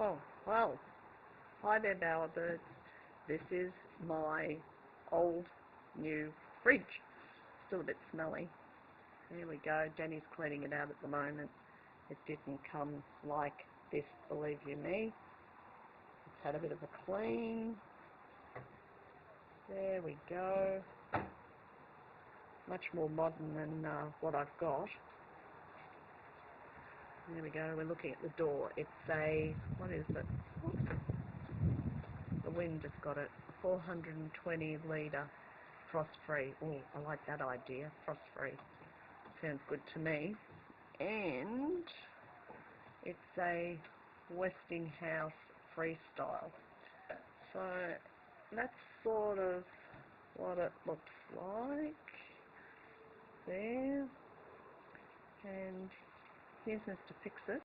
Oh, well, hi there, bowerbirds. This is my old new fridge. Still a bit smelly. Here we go. Jenny's cleaning it out at the moment. It didn't come like this, believe you me. It's had a bit of a clean. There we go. Much more modern than what I've got. There we go. We're looking at the door. It's a, what is it? The wind has got it. 420 litre frost-free. Oh, I like that idea. Frost-free. Sounds good to me. And it's a Westinghouse freestyle. So that's sort of what it looks like there. And here's Mr. Fix-It.